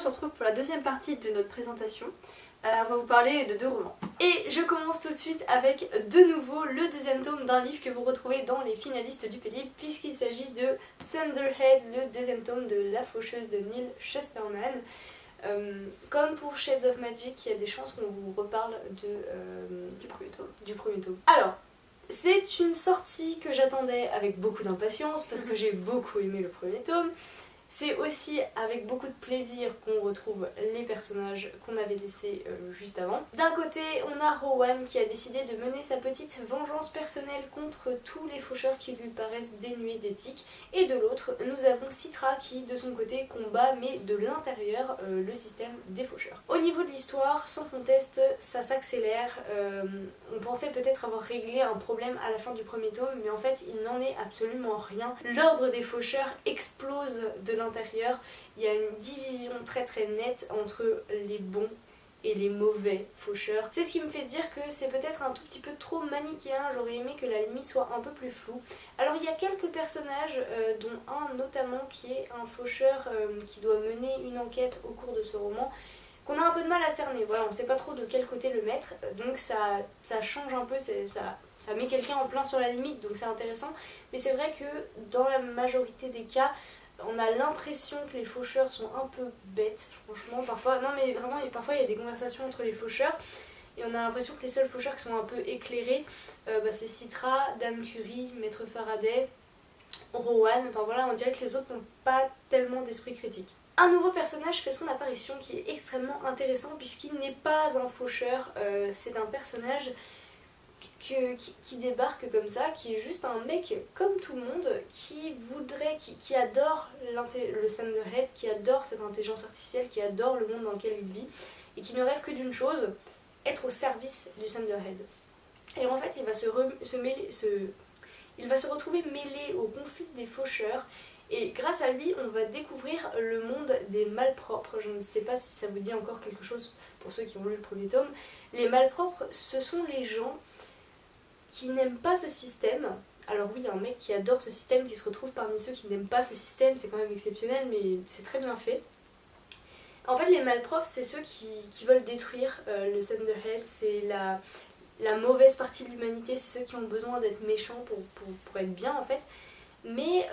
se retrouve pour la deuxième partie de notre présentation. On va vous parler de 2 romans. Et je commence tout de suite avec de nouveau le deuxième tome d'un livre que vous retrouvez dans les finalistes du Pédé, puisqu'il s'agit de Thunderhead, le deuxième tome de La Faucheuse de Neil Shusterman. Comme pour Shades of Magic, il y a des chances qu'on vous reparle du premier tome. Alors, c'est une sortie que j'attendais avec beaucoup d'impatience parce que j'ai beaucoup aimé le premier tome. C'est aussi avec beaucoup de plaisir qu'on retrouve les personnages qu'on avait laissés juste avant. D'un côté, on a Rowan qui a décidé de mener sa petite vengeance personnelle contre tous les faucheurs qui lui paraissent dénués d'éthique. Et de l'autre, nous avons Citra qui, de son côté, combat, mais de l'intérieur, le système des faucheurs. Au niveau de l'histoire, sans conteste, ça s'accélère. On pensait peut-être avoir réglé un problème à la fin du premier tome, mais en fait, il n'en est absolument rien. L'ordre des faucheurs explose de l'intérieur, il y a une division très très nette entre les bons et les mauvais faucheurs. C'est ce qui me fait dire que c'est peut-être un tout petit peu trop manichéen, j'aurais aimé que la limite soit un peu plus floue. Alors il y a quelques personnages, dont un notamment qui est un faucheur qui doit mener une enquête au cours de ce roman, qu'on a un peu de mal à cerner. Voilà, on ne sait pas trop de quel côté le mettre, donc ça change un peu, ça met quelqu'un en plein sur la limite, donc c'est intéressant. Mais c'est vrai que dans la majorité des cas, on a l'impression que les faucheurs sont un peu bêtes, franchement, parfois. Non mais vraiment, parfois il y a des conversations entre les faucheurs et on a l'impression que les seuls faucheurs qui sont un peu éclairés, c'est Citra, Dame Curie, Maître Faraday, Rowan, enfin voilà, on dirait que les autres n'ont pas tellement d'esprit critique. Un nouveau personnage fait son apparition qui est extrêmement intéressant puisqu'il n'est pas un faucheur, c'est un personnage qui débarque comme ça, qui est juste un mec comme tout le monde, qui adore le Thunderhead, qui adore cette intelligence artificielle, qui adore le monde dans lequel il vit, et qui ne rêve que d'une chose, être au service du Thunderhead. Et en fait, il va se retrouver mêlé au conflit des faucheurs, et grâce à lui, on va découvrir le monde des malpropres. Je ne sais pas si ça vous dit encore quelque chose pour ceux qui ont lu le premier tome. Les malpropres, ce sont les gens qui n'aiment pas ce système. Alors oui, il y a un mec qui adore ce système qui se retrouve parmi ceux qui n'aiment pas ce système, c'est quand même exceptionnel, mais c'est très bien fait. En fait, les malpropres, c'est ceux qui veulent détruire le Thunderhead, c'est la mauvaise partie de l'humanité, c'est ceux qui ont besoin d'être méchants pour être bien en fait. Mais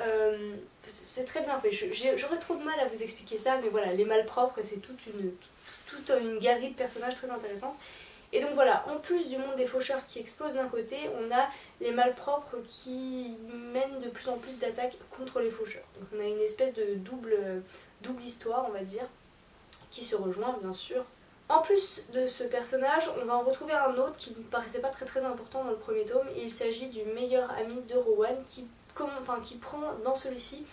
c'est très bien fait, j'aurais trop de mal à vous expliquer ça, mais voilà, les malpropres, c'est toute une galerie de personnages très intéressants. Et donc voilà, en plus du monde des faucheurs qui explose d'un côté, on a les malpropres qui mènent de plus en plus d'attaques contre les faucheurs. Donc on a une espèce de double histoire, on va dire, qui se rejoint bien sûr. En plus de ce personnage, on va en retrouver un autre qui ne paraissait pas très très important dans le premier tome, et il s'agit du meilleur ami de Rowan qui prend dans celui-ci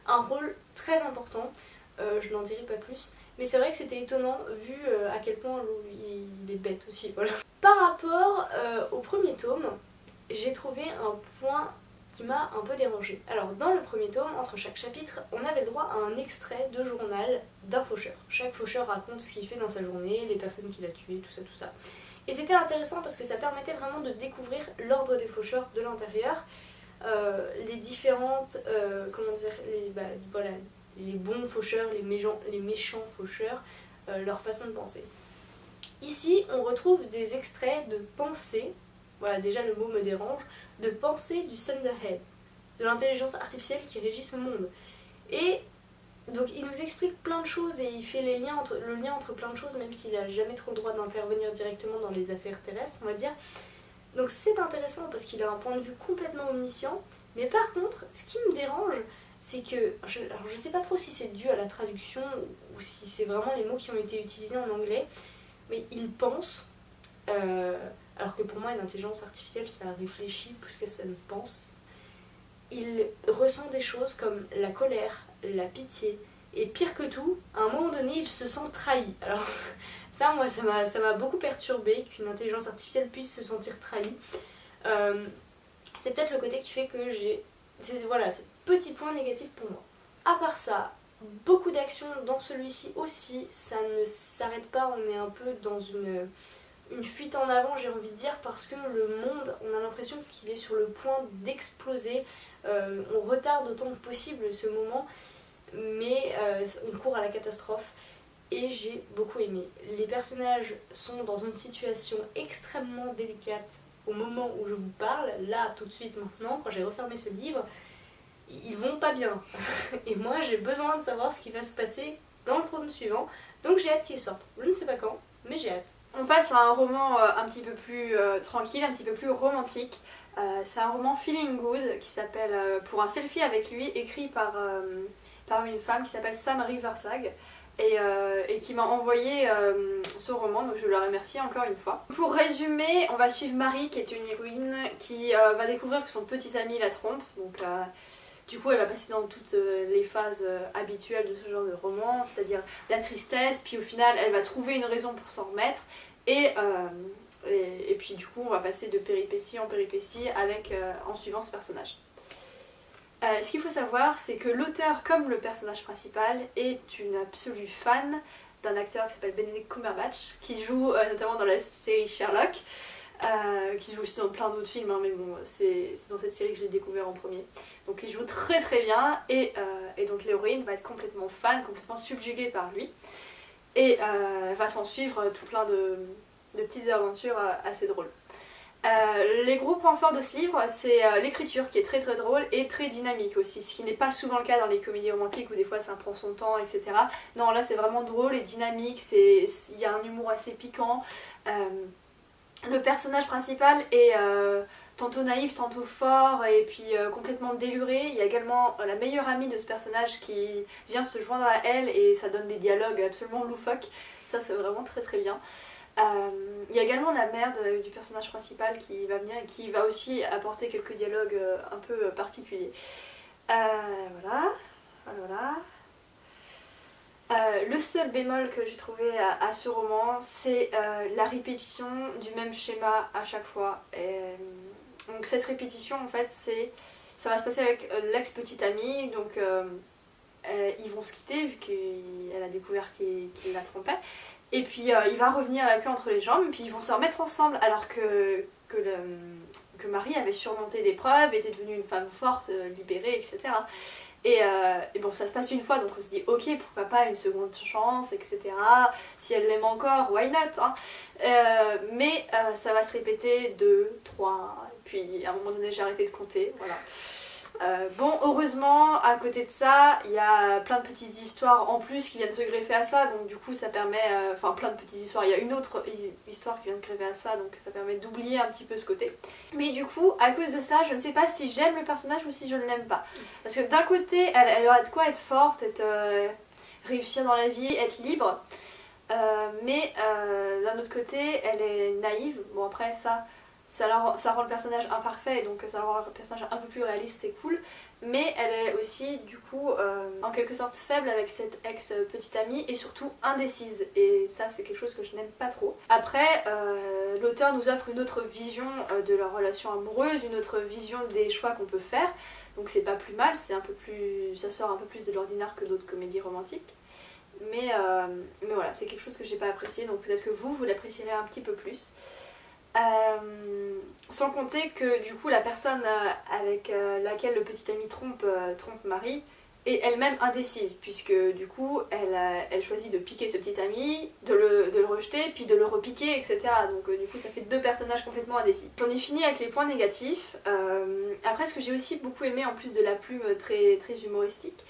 un rôle très important. Je n'en dirai pas plus, mais c'est vrai que c'était étonnant vu à quel point il est bête aussi. Voilà. Par rapport au premier tome, j'ai trouvé un point qui m'a un peu dérangée. Alors dans le premier tome, entre chaque chapitre, on avait le droit à un extrait de journal d'un faucheur. Chaque faucheur raconte ce qu'il fait dans sa journée, les personnes qu'il a tuées, tout ça. Et c'était intéressant parce que ça permettait vraiment de découvrir l'ordre des faucheurs de l'intérieur, les différentes, les bons faucheurs, les méchants faucheurs, leur façon de penser. Ici, on retrouve des extraits de pensées, voilà déjà le mot me dérange, de pensées du Thunderhead, de l'intelligence artificielle qui régit ce monde. Et donc il nous explique plein de choses et il fait le lien entre plein de choses, même s'il n'a jamais trop le droit d'intervenir directement dans les affaires terrestres, on va dire. Donc c'est intéressant parce qu'il a un point de vue complètement omniscient, mais par contre, ce qui me dérange, c'est que, alors je sais pas trop si c'est dû à la traduction ou si c'est vraiment les mots qui ont été utilisés en anglais, mais il pense, alors que pour moi une intelligence artificielle ça réfléchit plus que ça ne pense. Il ressent des choses comme la colère, la pitié, et pire que tout, à un moment donné il se sent trahi. Alors ça, moi ça m'a beaucoup perturbée qu'une intelligence artificielle puisse se sentir trahie. C'est peut-être le côté qui fait que c'est petit point négatif pour moi. À part ça, beaucoup d'actions dans celui-ci aussi, ça ne s'arrête pas, on est un peu dans une fuite en avant, j'ai envie de dire, parce que le monde, on a l'impression qu'il est sur le point d'exploser. On retarde autant que possible ce moment, mais on court à la catastrophe. et j'ai beaucoup aimé. Les personnages sont dans une situation extrêmement délicate au moment où je vous parle, là tout de suite maintenant, quand j'ai refermé ce livre, ils vont pas bien. Et moi j'ai besoin de savoir ce qui va se passer dans le tome suivant, donc j'ai hâte qu'il sorte. Je ne sais pas quand, mais j'ai hâte. On passe à un roman un petit peu plus tranquille, un petit peu plus romantique. C'est un roman Feeling Good qui s'appelle Pour un selfie avec lui, écrit par une femme qui s'appelle Sam Riversag et qui m'a envoyé ce roman, donc je la remercie encore une fois. Pour résumer, on va suivre Marie qui est une héroïne qui va découvrir que son petit ami la trompe, donc du coup elle va passer dans toutes les phases habituelles de ce genre de roman, c'est-à-dire la tristesse, puis au final elle va trouver une raison pour s'en remettre et puis du coup on va passer de péripétie en péripétie en suivant ce personnage. Ce qu'il faut savoir, c'est que l'auteur, comme le personnage principal, est une absolue fan d'un acteur qui s'appelle Benedict Cumberbatch, qui joue notamment dans la série Sherlock, qui joue aussi dans plein d'autres films, hein, mais bon, c'est dans cette série que je l'ai découvert en premier. Donc il joue très très bien, et donc l'héroïne va être complètement fan, complètement subjuguée par lui, et va s'en suivre tout plein de petites aventures assez drôles. Les gros points forts de ce livre, c'est l'écriture qui est très très drôle et très dynamique aussi, ce qui n'est pas souvent le cas dans les comédies romantiques où des fois ça prend son temps, etc. Non, là c'est vraiment drôle et dynamique, il y a un humour assez piquant. Le personnage principal est tantôt naïf, tantôt fort et puis complètement déluré. Il y a également la meilleure amie de ce personnage qui vient se joindre à elle et ça donne des dialogues absolument loufoques. Ça c'est vraiment très très bien. Il y a également la mère du personnage principal qui va venir et qui va aussi apporter quelques dialogues un peu particuliers. Voilà. Le seul bémol que j'ai trouvé à ce roman, c'est la répétition du même schéma à chaque fois. Donc cette répétition, en fait, ça va se passer avec l'ex-petite amie, donc ils vont se quitter vu qu'elle a découvert qu'il la trompait. Et puis il va revenir la queue entre les jambes, et puis ils vont se remettre ensemble alors que Marie avait surmonté l'épreuve, était devenue une femme forte, libérée, etc. Et bon, ça se passe une fois, donc on se dit ok, pourquoi pas une seconde chance, etc. Si elle l'aime encore, why not, hein. Mais ça va se répéter 2, 3, et puis à un moment donné j'ai arrêté de compter, voilà. Bon, heureusement, à côté de ça, il y a plein de petites histoires en plus qui viennent se greffer à ça, donc du coup ça permet, enfin plein de petites histoires, il y a une autre histoire qui vient de greffer à ça, donc ça permet d'oublier un petit peu ce côté. Mais du coup, à cause de ça, je ne sais pas si j'aime le personnage ou si je ne l'aime pas. Parce que d'un côté, elle aura de quoi être forte, réussir dans la vie, être libre, mais d'un autre côté, elle est naïve. Bon après ça rend le personnage imparfait, donc ça rend le personnage un peu plus réaliste et cool, mais elle est aussi du coup en quelque sorte faible avec cette ex-petite amie et surtout indécise, et ça c'est quelque chose que je n'aime pas trop. Après, l'auteur nous offre une autre vision de leur relation amoureuse, une autre vision des choix qu'on peut faire, donc c'est pas plus mal, ça sort un peu plus de l'ordinaire que d'autres comédies romantiques. Mais voilà, c'est quelque chose que j'ai pas apprécié, donc peut-être que vous l'apprécierez un petit peu plus. Sans compter que du coup la personne avec laquelle le petit ami trompe Marie est elle-même indécise, puisque du coup elle choisit de piquer ce petit ami, de le rejeter, puis de le repiquer, etc. Donc du coup ça fait deux personnages complètement indécis. J'en ai fini avec les points négatifs. Après, ce que j'ai aussi beaucoup aimé en plus de la plume très, très humoristique,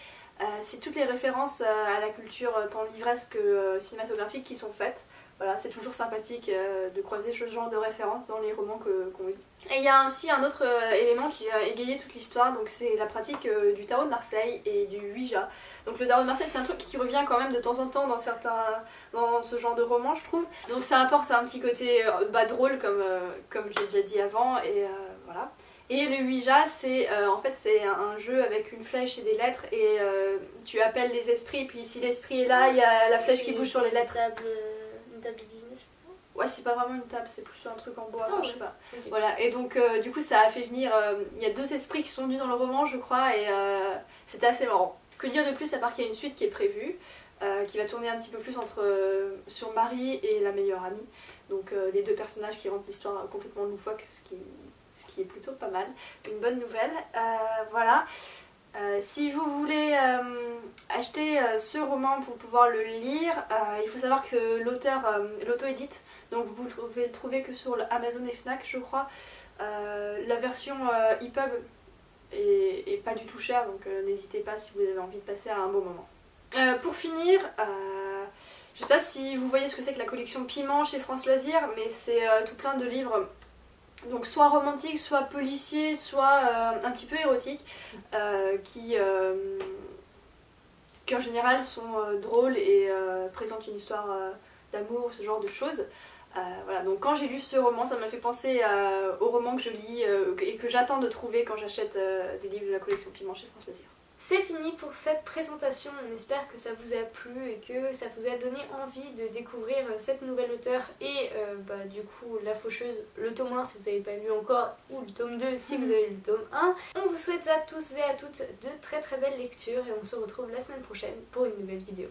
c'est toutes les références à la culture tant livresque que cinématographique qui sont faites. Voilà, c'est toujours sympathique de croiser ce genre de références dans les romans qu'on lit. Et il y a aussi un autre élément qui va égayer toute l'histoire, donc c'est la pratique du tarot de Marseille et du Ouija. Donc le tarot de Marseille, c'est un truc qui revient quand même de temps en temps dans ce genre de roman, je trouve. Donc ça apporte un petit côté drôle comme j'ai déjà dit avant, et voilà. Et le Ouija, c'est en fait c'est un jeu avec une flèche et des lettres, et tu appelles les esprits, puis si l'esprit est là, il y a la flèche qui bouge sur les lettres. Une table de divination? Ouais, c'est pas vraiment une table, c'est plus un truc en bois, Ah, je sais pas. Okay. Voilà, et donc du coup ça a fait venir, il y a 2 esprits qui sont venus dans le roman je crois, et c'était assez marrant. Que dire de plus à part qu'il y a une suite qui est prévue, qui va tourner un petit peu plus sur Marie et la meilleure amie, donc les deux personnages qui rendent l'histoire complètement loufoque, ce qui est plutôt pas mal, une bonne nouvelle. Voilà. Si vous voulez acheter ce roman pour pouvoir le lire, il faut savoir que l'auteur l'auto-édite, donc vous pouvez le trouver que sur Amazon et Fnac je crois. La version EPUB est pas du tout chère, donc n'hésitez pas si vous avez envie de passer un bon moment. Pour finir, je sais pas si vous voyez ce que c'est que la collection Piment chez France Loisirs, mais c'est tout plein de livres, donc soit romantiques, soit policiers, soit un petit peu érotiques, qui en général sont drôles et présentent une histoire d'amour, ce genre de choses. Voilà, donc quand j'ai lu ce roman, ça m'a fait penser au roman que je lis et que j'attends de trouver quand j'achète des livres de la collection Piment chez France Loisirs. C'est fini pour cette présentation, on espère que ça vous a plu et que ça vous a donné envie de découvrir cette nouvelle auteure et du coup La Faucheuse, le tome 1 si vous n'avez pas lu encore, ou le tome 2 si vous avez lu le tome 1. On vous souhaite à tous et à toutes de très très belles lectures et on se retrouve la semaine prochaine pour une nouvelle vidéo.